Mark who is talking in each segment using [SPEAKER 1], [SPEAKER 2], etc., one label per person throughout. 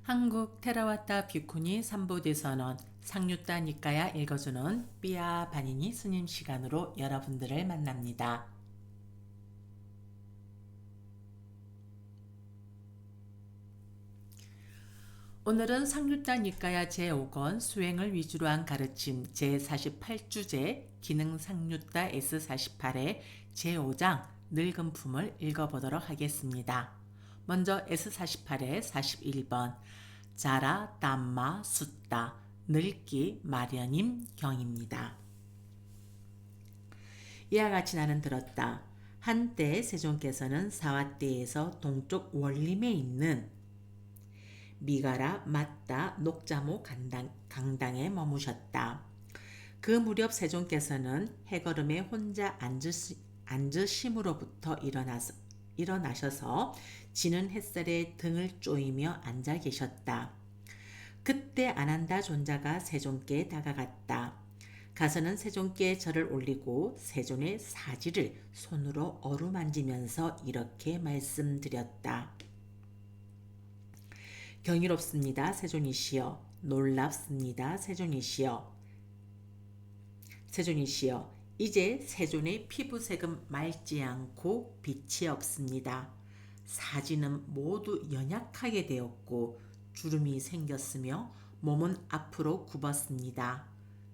[SPEAKER 1] 한국 테라와타 비쿠니 삼보대선언 상류타 니까야 읽어주는 삐아 바니니 스님 시간으로 여러분들을 만납니다. 오늘은 상류타 니까야 제5권 수행을 위주로 한 가르침 제48주제 기능 상류타 S48의 제5장 늙은 품을 읽어보도록 하겠습니다. 먼저 S48의 41번 자라 담마 숫다 늙기 마련임 경입니다. 이와 같이 나는 들었다. 한때 세종께서는 사화대에서 동쪽 원림에 있는 미가라 맞다 녹자모 강당에 머무셨다. 그 무렵 세종께서는 해걸음에 혼자 앉으심으로부터 일어나셔서 지는 햇살에 등을 쪼이며 앉아 계셨다. 그때 아난다 존자가 세종께 다가갔다. 가서는 세종께 절을 올리고 세종의 사지를 손으로 어루만지면서 이렇게 말씀드렸다. 경이롭습니다, 세존이시여. 놀랍습니다, 세존이시여. 세존이시여, 이제 세존의 피부색은 맑지 않고 빛이 없습니다. 사지는 모두 연약하게 되었고 주름이 생겼으며 몸은 앞으로 굽었습니다.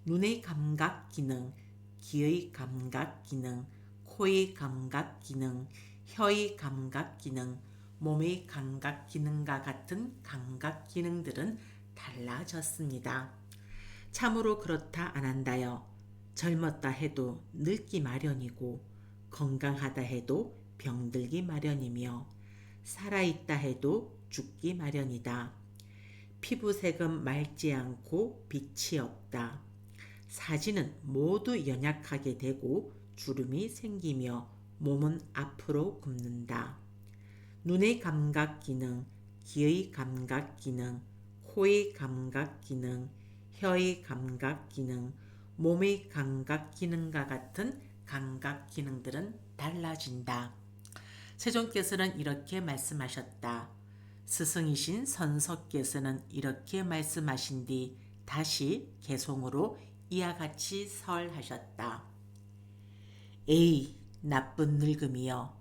[SPEAKER 1] 눈의 감각 기능, 귀의 감각 기능, 코의 감각 기능, 혀의 감각 기능, 몸의 감각 기능과 같은 감각 기능들은 달라졌습니다. 참으로 그렇다 아난다여. 젊었다 해도 늙기 마련이고 건강하다 해도 병들기 마련이며 살아있다 해도 죽기 마련이다. 피부색은 맑지 않고 빛이 없다. 사지는 모두 연약하게 되고 주름이 생기며 몸은 앞으로 굽는다. 눈의 감각 기능, 귀의 감각 기능, 코의 감각 기능, 혀의 감각 기능, 몸의 감각 기능과 같은 감각 기능들은 달라진다. 세종께서는 이렇게 말씀하셨다. 스승이신 선석께서는 이렇게 말씀하신 뒤 다시 개송으로 이와 같이 설하셨다. 에이, 나쁜 늙음이여.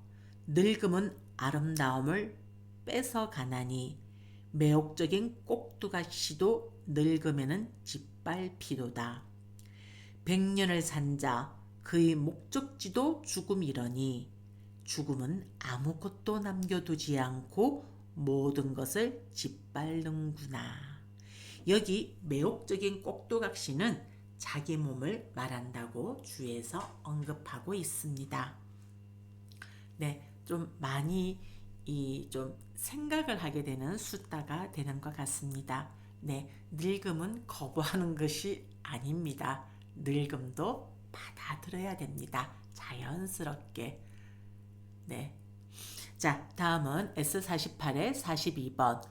[SPEAKER 1] 늙음은 아름다움을 뺏어가나니 매혹적인 꼭두가시도 늙음에는 짓밟히도다. 100년을 산 자 그의 목적지도 죽음이러니 죽음은 아무것도 남겨두지 않고 모든 것을 짓밟는구나. 여기 매혹적인 꼭두각시는 자기 몸을 말한다고 주에서 언급하고 있습니다. 네, 좀 많이 좀 생각을 하게 되는 숫자가 되는 것 같습니다. 네, 늙음은 거부하는 것이 아닙니다. 늙음도 받아들여야 됩니다. 자연스럽게. 네. 자, 다음은 S48의 42번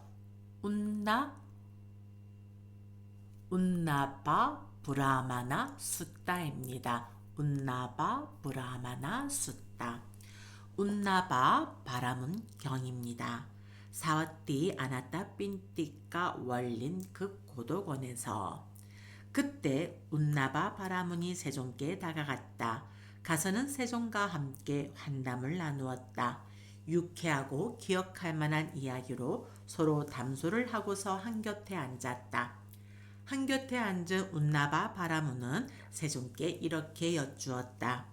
[SPEAKER 1] 운나바 브라마나 숫다입니다. 운나바 브라마나 숫다. 운나바 바람은 경입니다. 사와띠 아나타 핀띠까 월린 그 고도곤에서 그때 운나바 바라문이 세종께 다가갔다. 가서는 세종과 함께 환담을 나누었다. 유쾌하고 기억할 만한 이야기로 서로 담소를 하고서 한곁에 앉았다. 한곁에 앉은 운나바 바라문은 세종께 이렇게 여쭈었다.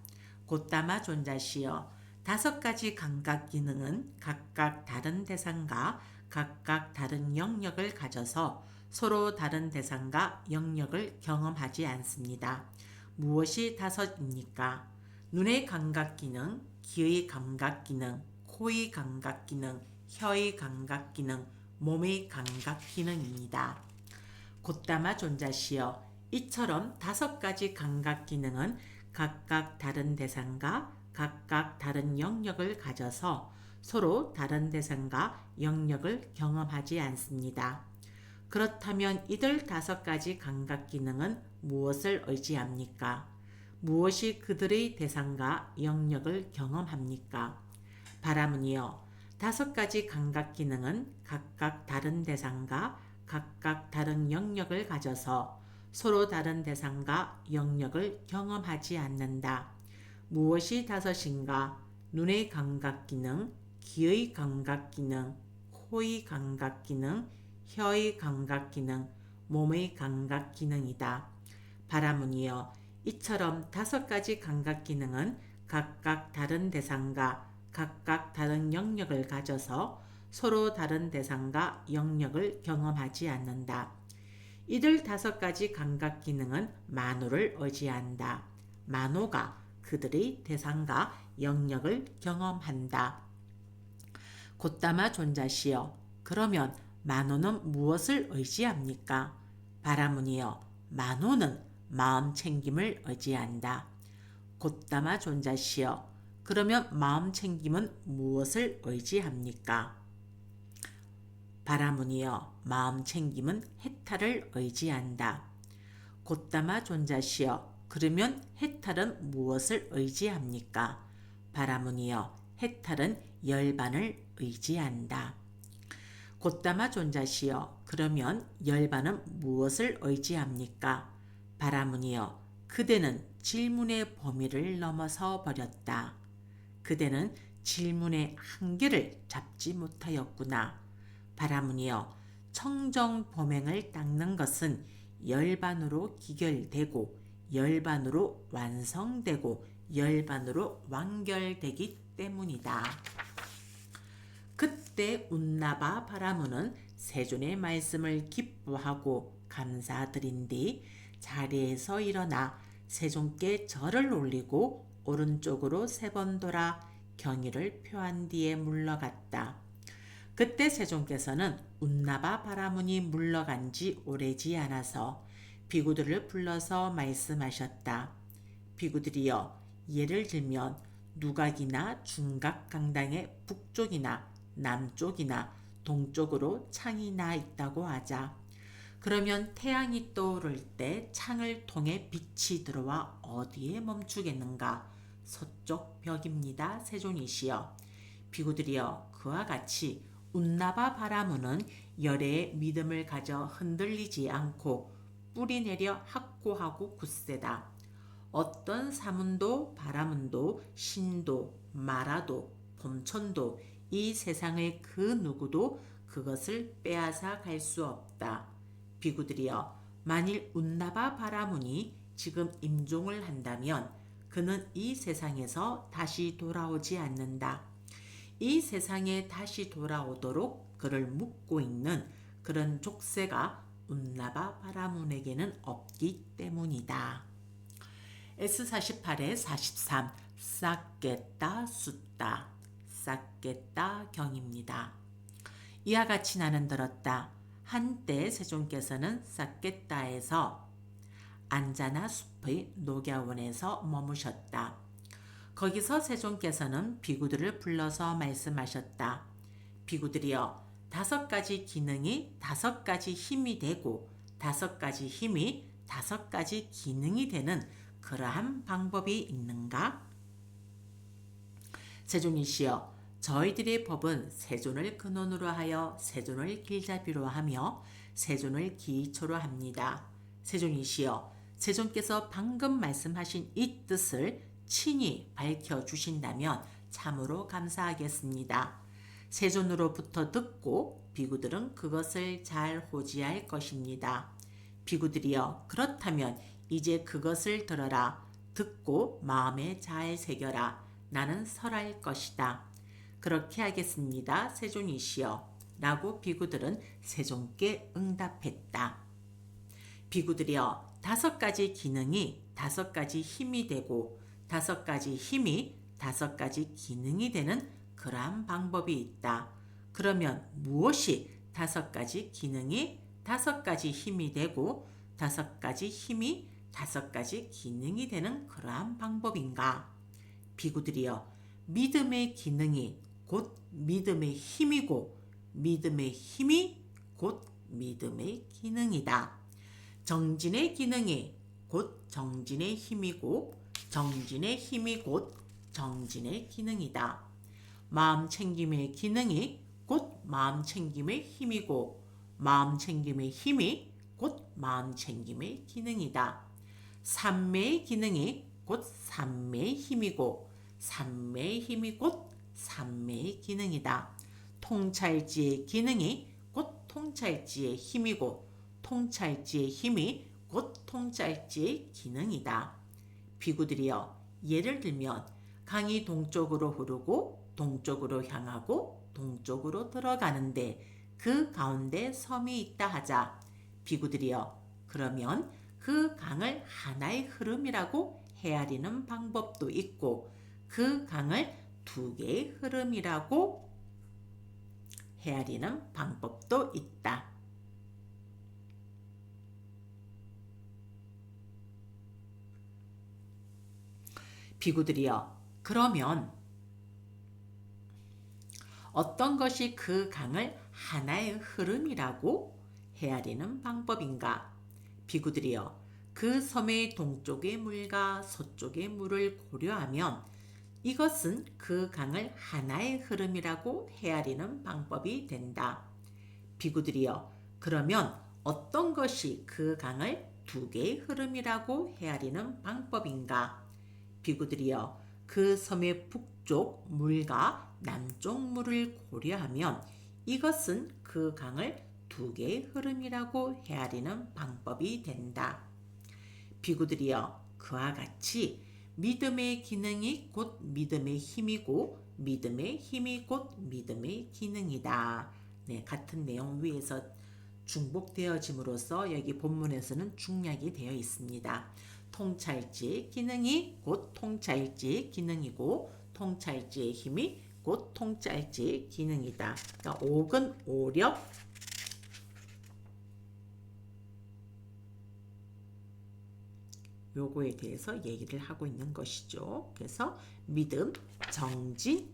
[SPEAKER 1] 곧다마 존자시여, 5가지 감각 기능은 각각 다른 대상과 각각 다른 영역을 가져서 서로 다른 대상과 영역을 경험하지 않습니다. 무엇이 5입니까? 눈의 감각 기능, 귀의 감각 기능, 코의 감각 기능, 혀의 감각 기능, 몸의 감각 기능입니다. 곧다마 존자시여, 이처럼 5가지 감각 기능은 각각 다른 대상과 각각 다른 영역을 가져서 서로 다른 대상과 영역을 경험하지 않습니다. 그렇다면 이들 5가지 감각 기능은 무엇을 의지합니까? 무엇이 그들의 대상과 영역을 경험합니까? 바라문이여, 다섯 가지 감각 기능은 각각 다른 대상과 각각 다른 영역을 가져서 서로 다른 대상과 영역을 경험하지 않는다. 무엇이 다섯인가? 눈의 감각 기능, 귀의 감각 기능, 코의 감각 기능, 혀의 감각 기능, 몸의 감각 기능이다. 바라문이여, 이처럼 다섯 가지 감각 기능은 각각 다른 대상과 각각 다른 영역을 가져서 서로 다른 대상과 영역을 경험하지 않는다. 이들 다섯 가지 감각 기능은 만호를 의지한다. 만호가 그들의 대상과 영역을 경험한다. 곧다마 존자시여, 그러면 만호는 무엇을 의지합니까? 바라문이여, 만호는 마음 챙김을 의지한다. 곧다마 존자시여, 그러면 마음 챙김은 무엇을 의지합니까? 바라문이여, 마음 챙김은 해탈을 의지한다. 곧다마 존자시여, 그러면 해탈은 무엇을 의지합니까? 바라문이여, 해탈은 열반을 의지한다. 곧다마 존자시여, 그러면 열반은 무엇을 의지합니까? 바라문이여, 그대는 질문의 범위를 넘어서 버렸다. 그대는 질문의 한계를 잡지 못하였구나. 바라문이여, 청정 범행을 닦는 것은 열반으로 기결되고 열반으로 완성되고 열반으로 완결되기 때문이다. 그때 운나바 바라문은 세존의 말씀을 기뻐하고 감사드린 뒤 자리에서 일어나 세존께 절을 올리고 오른쪽으로 3번 돌아 경의를 표한 뒤에 물러갔다. 그때 세존께서는 운나바 바라문이 물러간 지 오래지 않아서 비구들을 불러서 말씀하셨다. 비구들이여, 예를 들면 누각이나 중각 강당의 북쪽이나 남쪽이나 동쪽으로 창이 나 있다고 하자. 그러면 태양이 떠오를 때 창을 통해 빛이 들어와 어디에 멈추겠는가? 서쪽 벽입니다. 세존이시여. 비구들이여, 그와 같이 운나바 바라문은 열애의 믿음을 가져 흔들리지 않고 뿌리 내려 확고하고 굳세다. 어떤 사문도 바라문도 신도 마라도 봄천도 이 세상의 그 누구도 그것을 빼앗아 갈 수 없다. 비구들이여, 만일 운나바 바라문이 지금 임종을 한다면 그는 이 세상에서 다시 돌아오지 않는다. 이 세상에 다시 돌아오도록 그를 묶고 있는 그런 족쇄가 운나바 바라문에게는 없기 때문이다. S48의 43 싹겠다 숫다 싹겠다 경입니다. 이와 같이 나는 들었다. 한때 세존께서는 싹겠다에서 안자나 숲의 녹야원에서 머무셨다. 거기서 세존께서는 비구들을 불러서 말씀하셨다. 비구들이여, 5가지 기능이 5가지 힘이 되고 5가지 힘이 5가지 기능이 되는 그러한 방법이 있는가? 세존이시여, 저희들의 법은 세존을 근원으로 하여 세존을 길잡이로 하며 세존을 기초로 합니다. 세존이시여, 세존께서 방금 말씀하신 이 뜻을 친히 밝혀주신다면 참으로 감사하겠습니다. 세존으로부터 듣고 비구들은 그것을 잘 호지할 것입니다. 비구들이여, 그렇다면 이제 그것을 들어라. 듣고 마음에 잘 새겨라. 나는 설할 것이다. 그렇게 하겠습니다. 세존이시여. 라고 비구들은 세존께 응답했다. 비구들이여, 5가지 기능이 5가지 힘이 되고 5가지 힘이 5가지 기능이 되는 그러한 방법이 있다. 그러면 무엇이 5가지 기능이 5가지 힘이 되고 5가지 힘이 5가지 기능이 되는 그러한 방법인가? 비구들이여, 믿음의 기능이 곧 믿음의 힘이고 믿음의 힘이 곧 믿음의 기능이다. 정진의 기능이 곧 정진의 힘이고 정진의 힘이 곧 정진의 기능이다. 마음 챙김의 기능이 곧 마음 챙김의 힘이고 마음 챙김의 힘이 곧 마음 챙김의 기능이다. 삼매의 기능이 곧 삼매의 힘이고 삼매의 힘이 곧 삼매의 기능이다. 통찰지의 기능이 곧 통찰지의 힘이고 통찰지의 힘이 곧 통찰지의 기능이다. 비구들이여, 예를 들면 강이 동쪽으로 흐르고 동쪽으로 향하고 동쪽으로 들어가는데 그 가운데 섬이 있다 하자. 비구들이여, 그러면 그 강을 하나의 흐름이라고 헤아리는 방법도 있고 그 강을 두 개의 흐름이라고 헤아리는 방법도 있다. 비구들이여, 그러면 어떤 것이 그 강을 하나의 흐름이라고 헤아리는 방법인가? 비구들이여, 그 섬의 동쪽의 물과 서쪽의 물을 고려하면 이것은 그 강을 하나의 흐름이라고 헤아리는 방법이 된다. 비구들이여, 그러면 어떤 것이 그 강을 두 개의 흐름이라고 헤아리는 방법인가? 비구들이여, 그 섬의 북쪽 물과 남쪽 물을 고려하면 이것은 그 강을 두 개의 흐름이라고 헤아리는 방법이 된다. 비구들이여, 그와 같이 믿음의 기능이 곧 믿음의 힘이고 믿음의 힘이 곧 믿음의 기능이다. 네, 같은 내용 위에서 중복되어짐으로써 여기 본문에서는 중략이 되어 있습니다. 통찰지의 기능이 곧 통찰지의 기능이고 통찰지의 힘이 곧 통찰지의 기능이다. 그러니까 옥은 오력, 요거에 대해서 얘기를 하고 있는 것이죠. 그래서 믿음, 정진,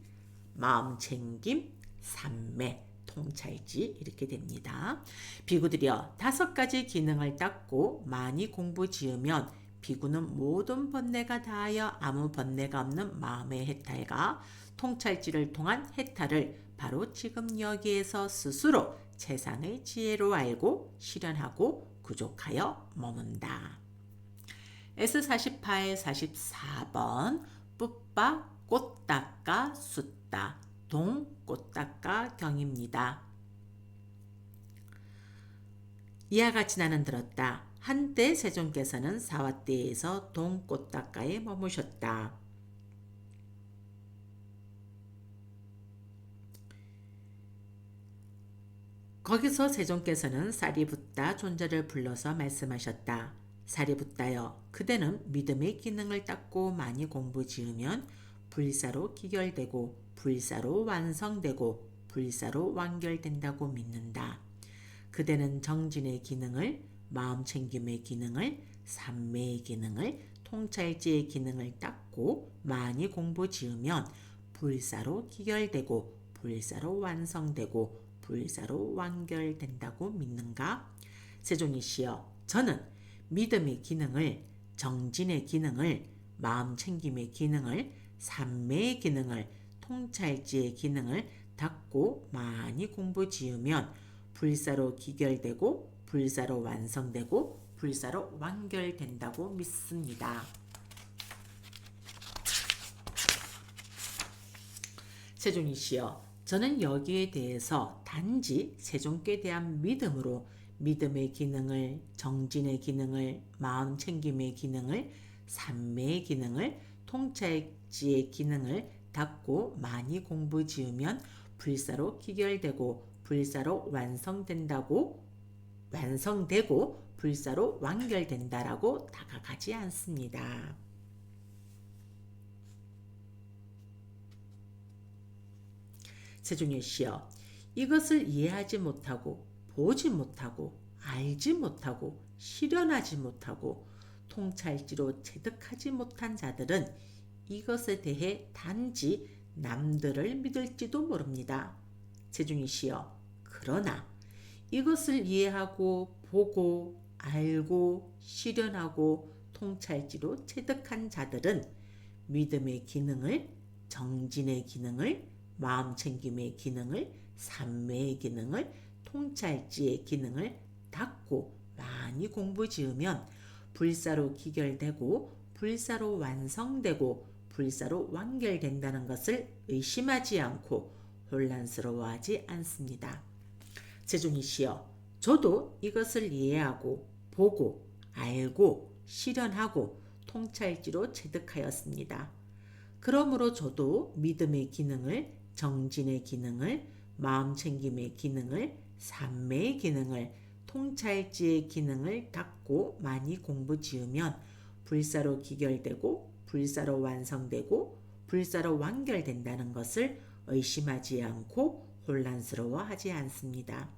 [SPEAKER 1] 마음 챙김, 삼매, 통찰지 이렇게 됩니다. 비구들이여, 5가지 기능을 닦고 많이 공부 지으면 비구는 모든 번뇌가 다하여 아무 번뇌가 없는 마음의 해탈과 통찰지를 통한 해탈을 바로 지금 여기에서 스스로 재상의 지혜로 알고 실현하고 구족하여 머문다. S48, 44번 뿌빠 꽃 닦아 숫다 동 꽃 닦아 경입니다. 이와 같이 나는 들었다. 한때 세종께서는 사화대에서 동 꽃 닦아에 머무셨다. 거기서 세종께서는 사리붓다 존자를 불러서 말씀하셨다. 사리붓다여, 그대는 믿음의 기능을 닦고 많이 공부 지으면 불사로 기결되고 불사로 완성되고 불사로 완결된다고 믿는다. 그대는 정진의 기능을, 마음 챙김의 기능을, 삼매의 기능을, 통찰지의 기능을 닦고 많이 공부 지으면 불사로 기결되고 불사로 완성되고 불사로 완결된다고 믿는가? 세종이시여, 저는 믿음의 기능을, 정진의 기능을, 마음 챙김의 기능을, 삼매의 기능을, 통찰지의 기능을 닦고 많이 공부 지으면 불사로 기결되고 불사로 완성되고 불사로 완결된다고 믿습니다. 세종이시여, 저는 여기에 대해서 단지 세종께 대한 믿음으로 믿음의 기능을, 정진의 기능을, 마음 챙김의 기능을, 삼매의 기능을, 통찰지의 기능을 닦고 많이 공부 지으면 불사로 기결되고 불사로 완성되고 불사로 완결된다라고 다가가지 않습니다. 세종일시여, 이것을 이해하지 못하고 보지 못하고 알지 못하고 실현하지 못하고 통찰지로 체득하지 못한 자들은 이것에 대해 단지 남들을 믿을지도 모릅니다. 세종이시여, 그러나 이것을 이해하고 보고 알고 실현하고 통찰지로 체득한 자들은 믿음의 기능을, 정진의 기능을, 마음챙김의 기능을, 삼매의 기능을, 통찰지의 기능을 닦고 많이 공부 지으면 불사로 기결되고 불사로 완성되고 불사로 완결된다는 것을 의심하지 않고 혼란스러워하지 않습니다. 세존이시여, 저도 이것을 이해하고 보고 알고 실현하고 통찰지로 체득하였습니다. 그러므로 저도 믿음의 기능을, 정진의 기능을, 마음챙김의 기능을, 삼매의 기능을, 통찰지의 기능을 닦고 많이 공부 지으면 불사로 기결되고 불사로 완성되고 불사로 완결된다는 것을 의심하지 않고 혼란스러워하지 않습니다.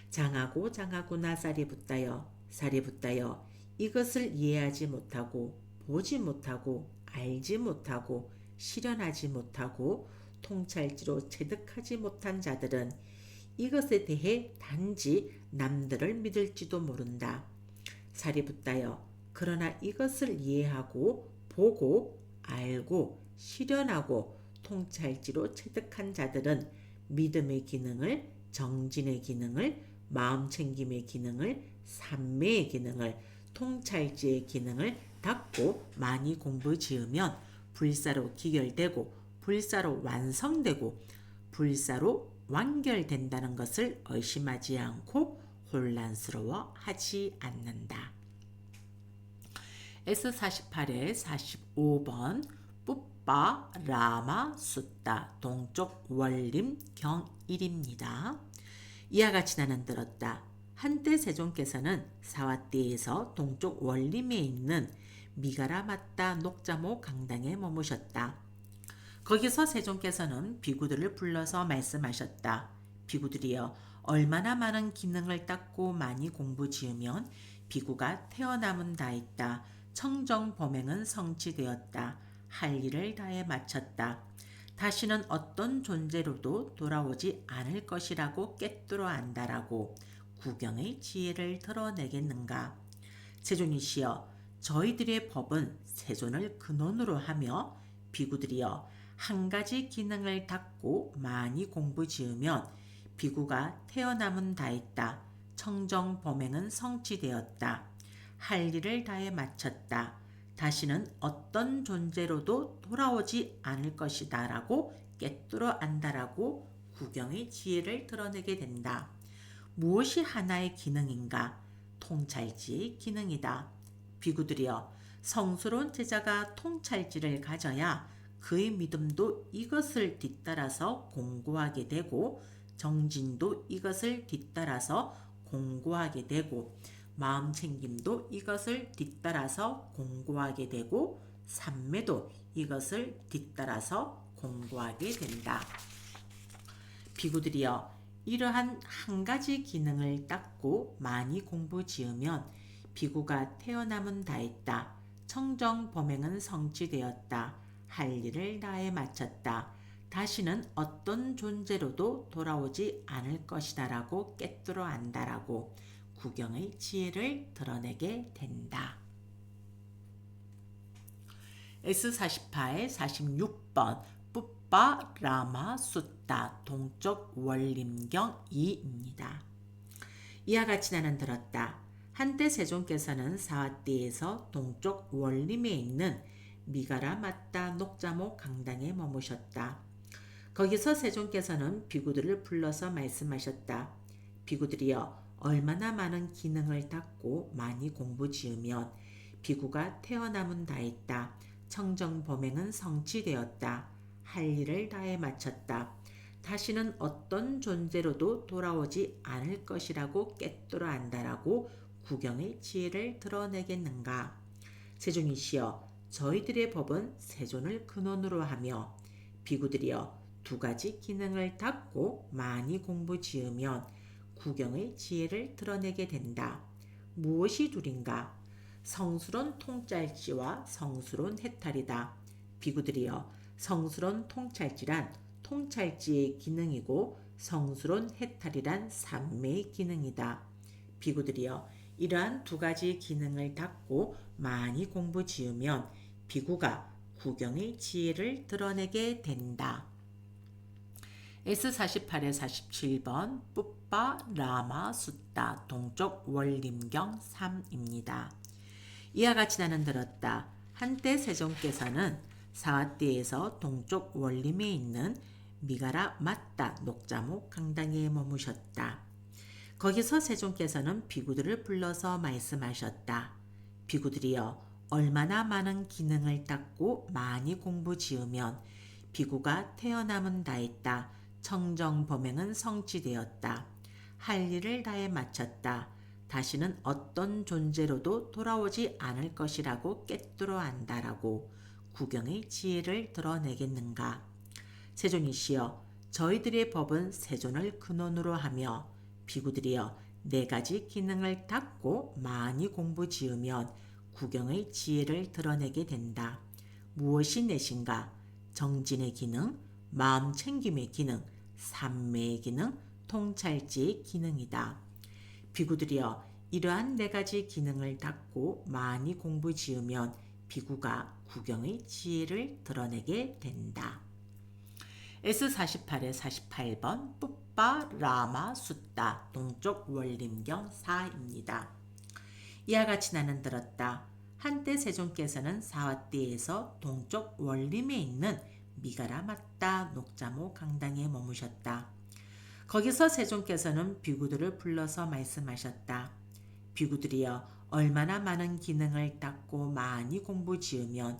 [SPEAKER 1] 장하고 나 쌀이 붙다여, 쌀이 붙다여, 이것을 이해하지 못하고 보지 못하고 알지 못하고 실현하지 못하고 통찰지로 체득하지 못한 자들은 이것에 대해 단지 남들을 믿을지도 모른다. 쌀이 붙다여, 그러나 이것을 이해하고 보고 알고 실현하고 통찰지로 체득한 자들은 믿음의 기능을, 정진의 기능을, 마음챙김의 기능을, 삼매의 기능을, 통찰지의 기능을 닦고 많이 공부 지으면 불사로 기결되고 불사로 완성되고 불사로 완결된다는 것을 의심하지 않고 혼란스러워하지 않는다. S48의 45번 뿌빠 라마 숫다 동쪽 원림 경일입니다. 이와 같이 나는 들었다. 한때 세종께서는 사와띠에서 동쪽 원림에 있는 미가라 마따 녹자모 강당에 머무셨다. 거기서 세종께서는 비구들을 불러서 말씀하셨다. 비구들이여, 얼마나 많은 기능을 닦고 많이 공부 지으면 비구가 태어남은 다했다. 청정 범행은 성취되었다. 할 일을 다해 마쳤다. 다시는 어떤 존재로도 돌아오지 않을 것이라고 꿰뚫어 안다라고 구경의 지혜를 드러내겠는가. 세존이시여, 저희들의 법은 세존을 근원으로 하며 비구들이여, 한 가지 기능을 닦고 많이 공부 지으면 비구가 태어남은 다했다. 청정 범행은 성취되었다. 할 일을 다해 마쳤다. 다시는 어떤 존재로도 돌아오지 않을 것이다 라고 꿰뚫어 안다라고 구경의 지혜를 드러내게 된다. 무엇이 하나의 기능인가? 통찰지의 기능이다. 비구들이여, 성스러운 제자가 통찰지를 가져야 그의 믿음도 이것을 뒤따라서 공고하게 되고 정진도 이것을 뒤따라서 공고하게 되고 마음챙김도 이것을 뒤따라서 공고하게 되고 삼매도 이것을 뒤따라서 공고하게 된다. 비구들이여, 이러한 한 가지 기능을 닦고 많이 공부 지으면 비구가 태어남은 다했다. 청정 범행은 성취되었다. 할 일을 다해 마쳤다. 다시는 어떤 존재로도 돌아오지 않을 것이다라고 꿰뚫어 안다라고 구경의 지혜를 드러내게 된다. S48의 46번 뿌빠 라마 숫다 동쪽 원림경 2입니다. 이와 같이 나는 들었다. 한때 세종께서는 사와띠에서 동쪽 원림에 있는 미가라 마따 녹자모 강당에 머무셨다. 거기서 세종께서는 비구들을 불러서 말씀하셨다. 비구들이여, 얼마나 많은 기능을 닦고 많이 공부 지으면 비구가 태어남은 다했다. 청정 범행은 성취되었다. 할 일을 다해 마쳤다. 다시는 어떤 존재로도 돌아오지 않을 것이라고 꿰뚫어 안다라고 구경의 지혜를 드러내겠는가. 세종이시여, 저희들의 법은 세존을 근원으로 하며 비구들이여, 두 가지 기능을 닦고 많이 공부 지으면 구경의 지혜를 드러내게 된다. 무엇이 둘인가? 성스러운 통찰지와 성스러운 해탈이다. 비구들이여, 성스러운 통찰지란 통찰지의 기능이고 성스러운 해탈이란 삼매의 기능이다. 비구들이여, 이러한 두 가지 기능을 닦고 많이 공부 지으면 비구가 구경의 지혜를 드러내게 된다. S48에 47번 뿌빠 라마 숫다 동쪽 원림경 3입니다. 이와 같이 나는 들었다. 한때 세종께서는 사화띠에서 동쪽 원림에 있는 미가라 맞다 녹자목 강당에 머무셨다. 거기서 세종께서는 비구들을 불러서 말씀하셨다. 비구들이여, 얼마나 많은 기능을 닦고 많이 공부 지으면 비구가 태어남은 다했다. 청정 범행은 성취되었다. 할 일을 다해 마쳤다. 다시는 어떤 존재로도 돌아오지 않을 것이라고 꿰뚫어 안다라고 구경의 지혜를 드러내겠는가. 세존이시여, 저희들의 법은 세존을 근원으로 하며 비구들이여, 4가지 기능을 닦고 많이 공부 지으면 구경의 지혜를 드러내게 된다. 무엇이 넷인가? 정진의 기능, 마음 챙김의 기능, 삼매의 기능, 통찰지의 기능이다. 비구들이여, 이러한 4가지 기능을 닦고 많이 공부 지으면 비구가 구경의 지혜를 드러내게 된다. S48에 48번 뿌빠 라마 숫다 동쪽 원림경 4입니다. 이와 같이 나는 들었다. 한때 세종께서는 사화띠에서 동쪽 원림에 있는 미가라 맞다 녹자모 강당에 머무셨다. 거기서 세종께서는 비구들을 불러서 말씀하셨다. 비구들이여, 얼마나 많은 기능을 닦고 많이 공부 지으면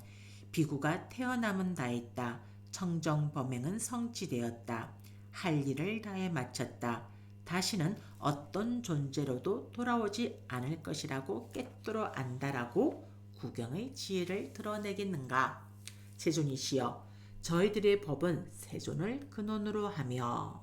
[SPEAKER 1] 비구가 태어남은 다했다. 청정 범행은 성취되었다. 할 일을 다해 마쳤다. 다시는 어떤 존재로도 돌아오지 않을 것이라고 꿰뚫어 안다라고 구경의 지혜를 드러내겠는가. 세존이시여, 저희들의 법은 세존을 근원으로 하며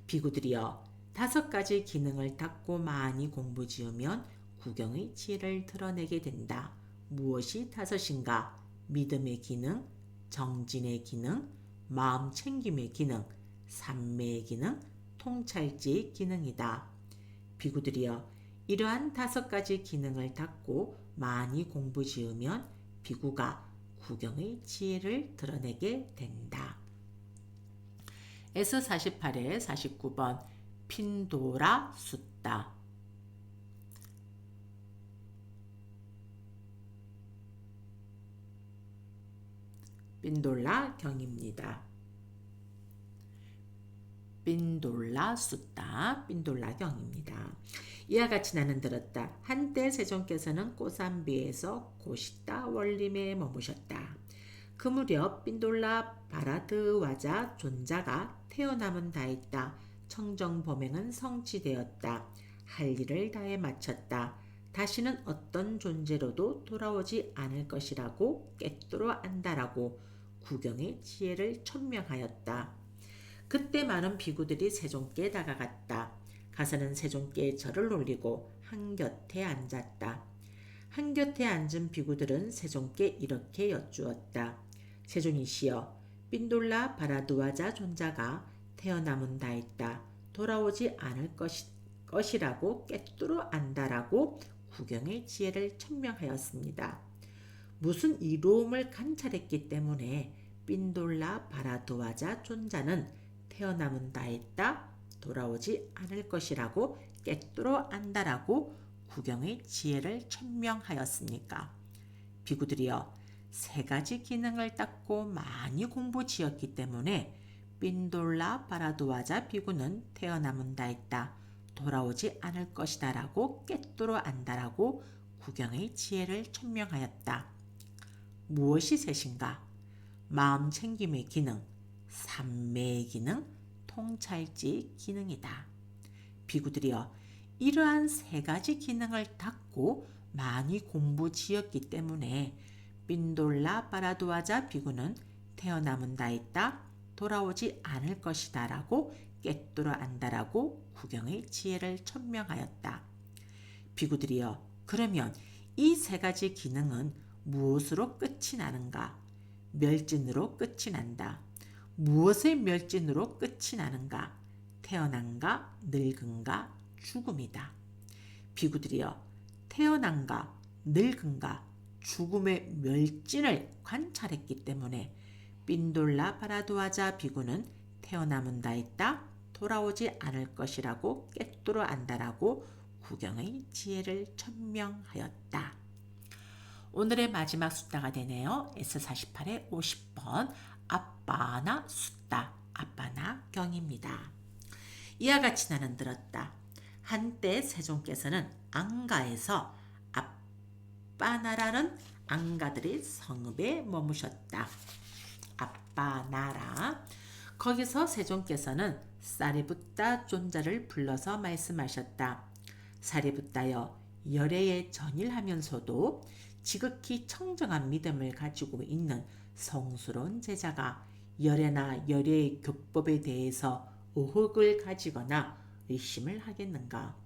[SPEAKER 1] 비구들이여, 5가지 기능을 닦고 많이 공부 지으면 구경의 지혜를 드러내게 된다. 무엇이 5인가? 믿음의 기능, 정진의 기능, 마음 챙김의 기능, 삼매의 기능, 통찰지의 기능이다. 비구들이여, 이러한 5가지 기능을 닦고 많이 공부 지으면 비구가 구경의 지혜를 드러내게 된다. S48에 49번 핀도라 숫다 핀돌라 경입니다. 핀돌라 숫다 핀돌라 경입니다. 이와 같이 나는 들었다. 한때 세종께서는 꼬산비에서 고시다 원림에 머무셨다. 그 무렵 핀돌라 바라드와자 존자가 태어남은 다했다. 청정 범행은 성취되었다. 할 일을 다해 마쳤다. 다시는 어떤 존재로도 돌아오지 않을 것이라고 꿰뚫어 안다라고 구경의 지혜를 천명하였다. 그때 많은 비구들이 세종께 다가갔다. 가서는 세종께 절을 올리고 한곁에 앉았다. 한곁에 앉은 비구들은 세종께 이렇게 여쭈었다. 세존이시여, 핀돌라 바라두아자 존자가 태어남은 다했다. 돌아오지 않을 것이라고 꿰뚫어 안다라고 구경의 지혜를 천명하였습니다. 무슨 이로움을 관찰했기 때문에 핀돌라 바라두아자 존자는 태어남은 다했다. 돌아오지 않을 것이라고 꿰뚫어 안다라고 구경의 지혜를 천명하였습니까? 비구들이여, 3가지 기능을 닦고 많이 공부 지었기 때문에 핀돌라 바라두아자 비구는 태어남은 다했다. 돌아오지 않을 것이다 라고 꿰뚫어 안다라고 구경의 지혜를 천명하였다. 무엇이 셋인가? 마음 챙김의 기능, 삼매의 기능, 통찰지 기능이다. 비구들이여, 이러한 3가지 기능을 닦고 많이 공부 지었기 때문에 핀돌라 바라두아자 비구는 태어남은 다했다. 돌아오지 않을 것이다 라고 꿰뚫어 안다라고 구경의 지혜를 천명하였다. 비구들이여, 그러면 이 3가지 기능은 무엇으로 끝이 나는가? 멸진으로 끝이 난다. 무엇의 멸진으로 끝이 나는가? 태어난가, 늙은가, 죽음이다. 비구들이여, 태어난가, 늙은가, 죽음의 멸진을 관찰했기 때문에 핀돌라 바라두아자 비구는 태어나면 다 있다 돌아오지 않을 것이라고 꿰뚫어 안다라고 구경의 지혜를 천명하였다. 오늘의 마지막 숫자가 되네요. S48의 50번 아빠나 숫다 아빠나 경입니다. 이와 같이 나는 들었다. 한때 세종께서는 안가에서 아빠나라는 안가들의 성읍에 머무셨다. 아빠나라. 거기서 세종께서는 사리붓다 존자를 불러서 말씀하셨다. 사리붓다여, 열애에 전일하면서도 지극히 청정한 믿음을 가지고 있는 성스러운 제자가 열애나 열애의 교법에 대해서 의혹을 가지거나 의심을 하겠는가?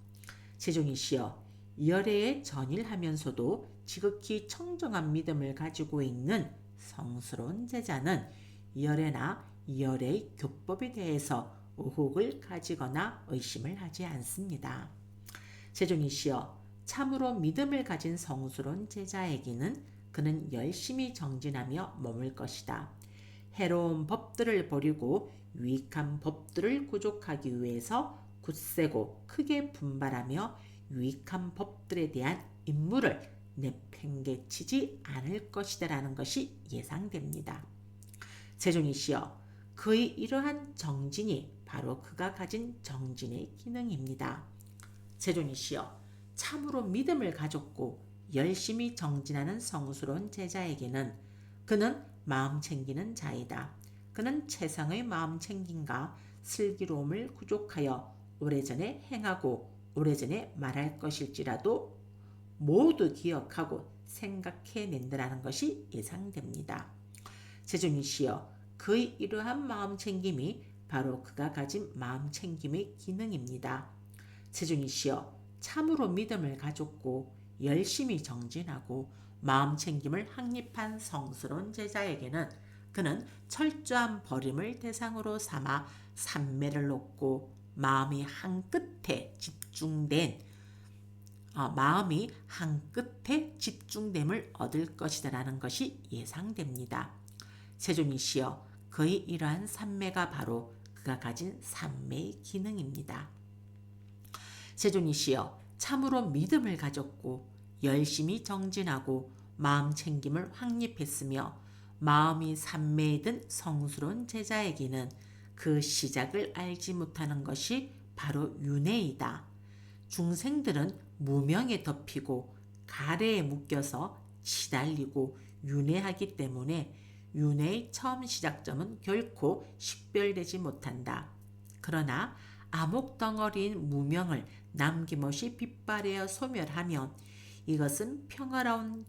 [SPEAKER 1] 세종이시여, 열애에 전일하면서도 지극히 청정한 믿음을 가지고 있는 성스러운 제자는 열애나 열애의 교법에 대해서 의혹을 가지거나 의심을 하지 않습니다. 세종이시여, 참으로 믿음을 가진 성스러운 제자에게는 그는 열심히 정진하며 머물 것이다. 해로운 법들을 버리고 유익한 법들을 구족하기 위해서 굳세고 크게 분발하며 유익한 법들에 대한 임무를 내팽개치지 않을 것이다라는 것이 예상됩니다. 세종이시여, 그의 이러한 정진이 바로 그가 가진 정진의 기능입니다. 세종이시여, 참으로 믿음을 가졌고 열심히 정진하는 성스러운 제자에게는 그는 마음 챙기는 자이다. 그는 최상의 마음 챙김과 슬기로움을 구족하여 오래전에 행하고 오래전에 말할 것일지라도 모두 기억하고 생각해낸다는 것이 예상됩니다. 세종이시여, 그의 이러한 마음 챙김이 바로 그가 가진 마음 챙김의 기능입니다. 세종이시여, 참으로 믿음을 가졌고 열심히 정진하고 마음 챙김을 확립한 성스러운 제자에게는 그는 철저한 버림을 대상으로 삼아 삼매를 놓고 마음이 한 끝에 집중됨을 얻을 것이다라는 것이 예상됩니다. 세종이시여, 그의 이러한 삼매가 바로 그가 가진 삼매의 기능입니다. 세종이시여, 참으로 믿음을 가졌고 열심히 정진하고 마음 챙김을 확립했으며 마음이 삼매에 든 성스러운 제자에게는 그 시작을 알지 못하는 것이 바로 윤회이다. 중생들은 무명에 덮이고 가래에 묶여서 시달리고 윤회하기 때문에 윤회의 처음 시작점은 결코 식별되지 못한다. 그러나 암흑덩어리인 무명을 남김없이 빗발하여 소멸하면 이것은 평화로운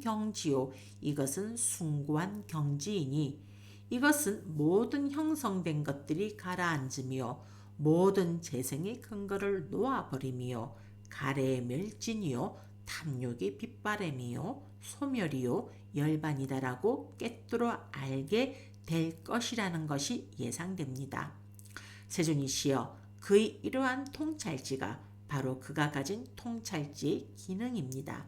[SPEAKER 1] 경지요, 이것은 숭고한 경지이니 이것은 모든 형성된 것들이 가라앉으며 모든 재생의 근거를 놓아버리며 가래의 멸진이요, 탐욕의 빗바람이요, 소멸이요, 열반이다라고 꿰뚫어 알게 될 것이라는 것이 예상됩니다. 세종이시여, 그의 이러한 통찰지가 바로 그가 가진 통찰지의 기능입니다.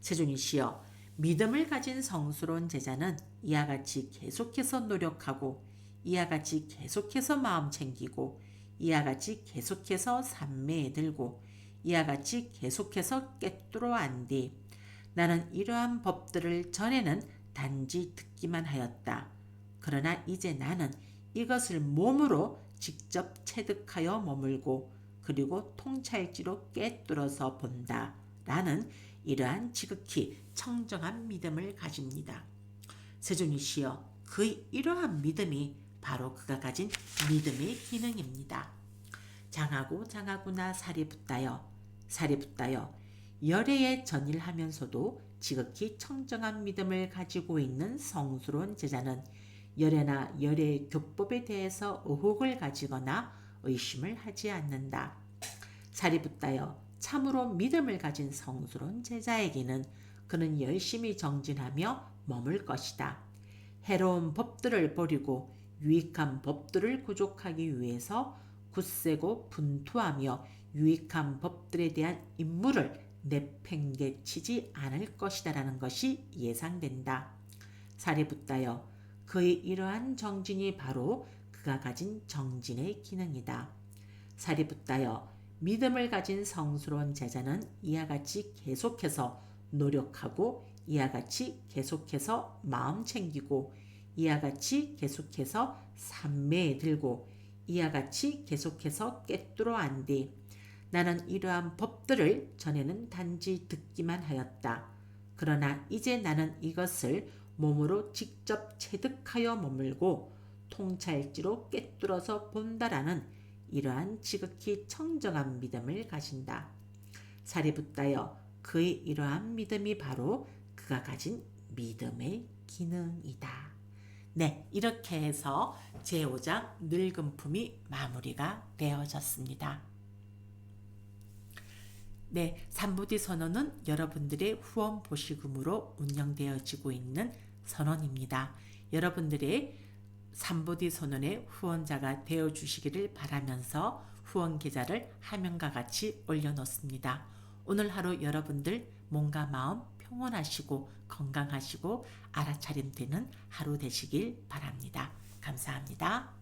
[SPEAKER 1] 세종이시여, 믿음을 가진 성스러운 제자는 이와 같이 계속해서 노력하고 이와 같이 계속해서 마음 챙기고 이와 같이 계속해서 삼매에 들고 이와 같이 계속해서 꿰뚫어 안디 나는 이러한 법들을 전에는 단지 듣기만 하였다. 그러나 이제 나는 이것을 몸으로 직접 체득하여 머물고 그리고 통찰지로 꿰뚫어서 본다. 라는 이러한 지극히 청정한 믿음을 가집니다. 세종이시여, 그의 이러한 믿음이 바로 그가 가진 믿음의 기능입니다. 장하구나 사리붓다여 열애에 전일하면서도 지극히 청정한 믿음을 가지고 있는 성스러운 제자는 열애나 열애의 교법에 대해서 의혹을 가지거나 의심을 하지 않는다. 사리붓다여, 참으로 믿음을 가진 성스러운 제자에게는 그는 열심히 정진하며 머물 것이다. 해로운 법들을 버리고 유익한 법들을 구족하기 위해서 굳세고 분투하며 유익한 법들에 대한 임무를 내팽개치지 않을 것이다라는 것이 예상된다. 사리붓다여, 그의 이러한 정진이 바로 그가 가진 정진의 기능이다. 사리붓다여 믿음을 가진 성스러운 제자는 이와 같이 계속해서 노력하고 이와 같이 계속해서 마음 챙기고 이와 같이 계속해서 삼매에 들고 이와 같이 계속해서 꿰뚫어 안디. 나는 이러한 법들을 전에는 단지 듣기만 하였다. 그러나 이제 나는 이것을 몸으로 직접 체득하여 머물고 통찰지로 꿰뚫어서 본다라는 이러한 지극히 청정한 믿음을 가진다. 사리붓다여 그의 이러한 믿음이 바로 그가 가진 믿음의 기능이다. 네, 이렇게 해서 제5장 늙은 품이 마무리가 되어졌습니다. 네, 삼부디 선언은 여러분들의 후원 보시금으로 운영되어지고 있는 선언입니다. 여러분들의 삼부디 선언의 후원자가 되어주시기를 바라면서 후원 계좌를 화면과 같이 올려놓습니다. 오늘 하루 여러분들 몸과 마음 평온하시고 건강하시고 알아차림 되는 하루 되시길 바랍니다. 감사합니다.